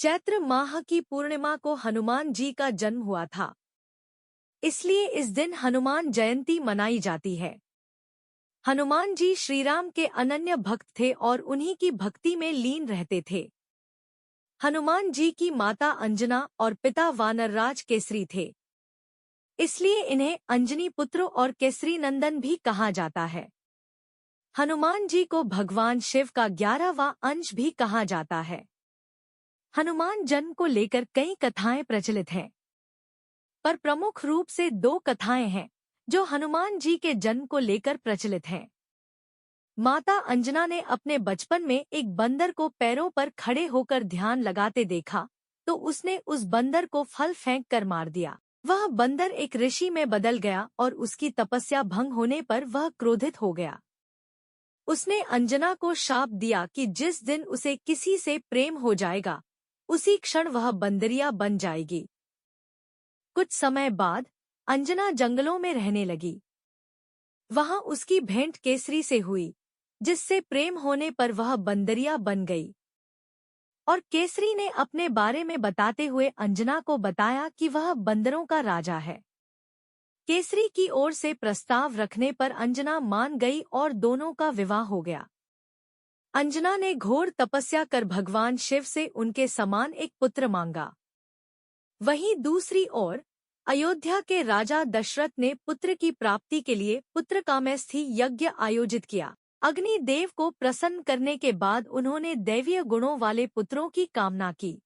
चैत्र माह की पूर्णिमा को हनुमान जी का जन्म हुआ था, इसलिए इस दिन हनुमान जयंती मनाई जाती है। हनुमान जी श्रीराम के अनन्य भक्त थे और उन्हीं की भक्ति में लीन रहते थे। हनुमान जी की माता अंजना और पिता वानरराज केसरी थे, इसलिए इन्हें अंजनी पुत्र और केसरी नंदन भी कहा जाता है। हनुमान जी को भगवान शिव का 11वां अंश भी कहा जाता है। हनुमान जन्म को लेकर कई कथाएं प्रचलित हैं, पर प्रमुख रूप से दो कथाएं हैं जो हनुमान जी के जन्म को लेकर प्रचलित हैं। माता अंजना ने अपने बचपन में एक बंदर को पैरों पर खड़े होकर ध्यान लगाते देखा, तो उसने उस बंदर को फल फेंक कर मार दिया। वह बंदर एक ऋषि में बदल गया और उसकी तपस्या भंग होने पर वह क्रोधित हो गया। उसने अंजना को शाप दिया कि जिस दिन उसे किसी से प्रेम हो जाएगा, उसी क्षण वह बंदरिया बन जाएगी। कुछ समय बाद अंजना जंगलों में रहने लगी। वहां उसकी भेंट केसरी से हुई, जिससे प्रेम होने पर वह बंदरिया बन गई। और केसरी ने अपने बारे में बताते हुए अंजना को बताया कि वह बंदरों का राजा है। केसरी की ओर से प्रस्ताव रखने पर अंजना मान गई और दोनों का विवाह हो गया। अंजना ने घोर तपस्या कर भगवान शिव से उनके समान एक पुत्र मांगा। वहीं दूसरी ओर अयोध्या के राजा दशरथ ने पुत्र की प्राप्ति के लिए पुत्रकामेष्ठी यज्ञ आयोजित किया। अग्निदेव को प्रसन्न करने के बाद उन्होंने दैवीय गुणों वाले पुत्रों की कामना की।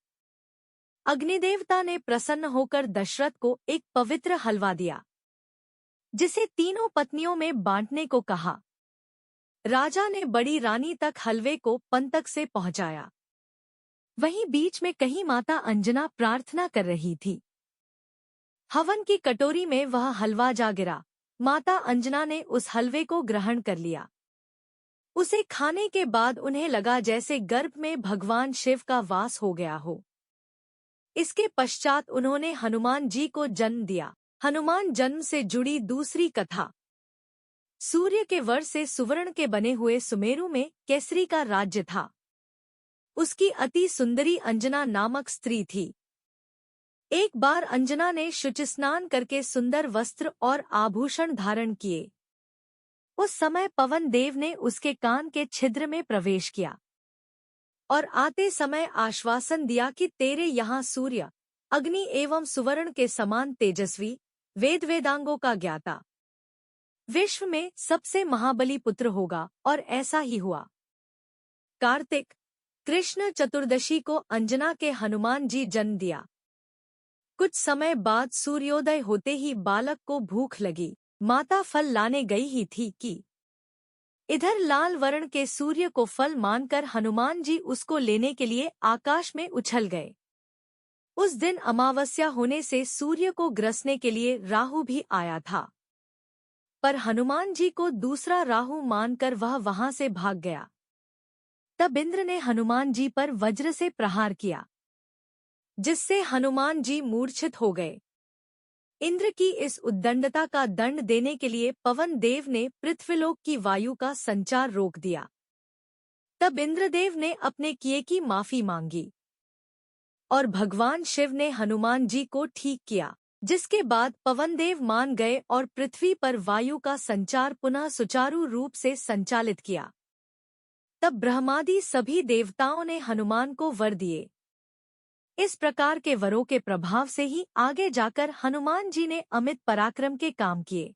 अग्निदेवता ने प्रसन्न होकर दशरथ को एक पवित्र हलवा दिया, जिसे तीनों पत्नियों में बांटने को कहा। राजा ने बड़ी रानी तक हलवे को पंतक से पहुंचाया। वहीं बीच में कहीं माता अंजना प्रार्थना कर रही थी। हवन की कटोरी में वह हलवा जा गिरा। माता अंजना ने उस हलवे को ग्रहण कर लिया। उसे खाने के बाद उन्हें लगा जैसे गर्भ में भगवान शिव का वास हो गया हो। इसके पश्चात उन्होंने हनुमान जी को जन्म दिया। हनुमान जन्म से जुड़ी दूसरी कथा। सूर्य के वर से सुवर्ण के बने हुए सुमेरु में केसरी का राज्य था। उसकी अति सुंदरी अंजना नामक स्त्री थी। एक बार अंजना ने शुचिस्नान करके सुंदर वस्त्र और आभूषण धारण किए। उस समय पवन देव ने उसके कान के छिद्र में प्रवेश किया और आते समय आश्वासन दिया कि तेरे यहाँ सूर्य, अग्नि एवं सुवर्ण के समान तेजस्वी, वेद वेदांगों का ज्ञाता, विश्व में सबसे महाबली पुत्र होगा। और ऐसा ही हुआ। कार्तिक कृष्ण चतुर्दशी को अंजना के हनुमान जी जन्म दिया। कुछ समय बाद सूर्योदय होते ही बालक को भूख लगी। माता फल लाने गई ही थी कि इधर लाल वर्ण के सूर्य को फल मानकर हनुमान जी उसको लेने के लिए आकाश में उछल गए। उस दिन अमावस्या होने से सूर्य को ग्रसने के लिए राहु भी आया था, पर हनुमान जी को दूसरा राहु मानकर वह वहां से भाग गया। तब इंद्र ने हनुमान जी पर वज्र से प्रहार किया, जिससे हनुमान जी मूर्छित हो गए। इंद्र की इस उद्दंडता का दंड देने के लिए पवन देव ने पृथ्वीलोक की वायु का संचार रोक दिया। तब इंद्रदेव ने अपने किए की माफी मांगी और भगवान शिव ने हनुमान जी को ठीक किया, जिसके बाद पवन देव मान गए और पृथ्वी पर वायु का संचार पुनः सुचारू रूप से संचालित किया। तब ब्रह्मादि सभी देवताओं ने हनुमान को वर दिए। इस प्रकार के वरों के प्रभाव से ही आगे जाकर हनुमान जी ने अमित पराक्रम के काम किए।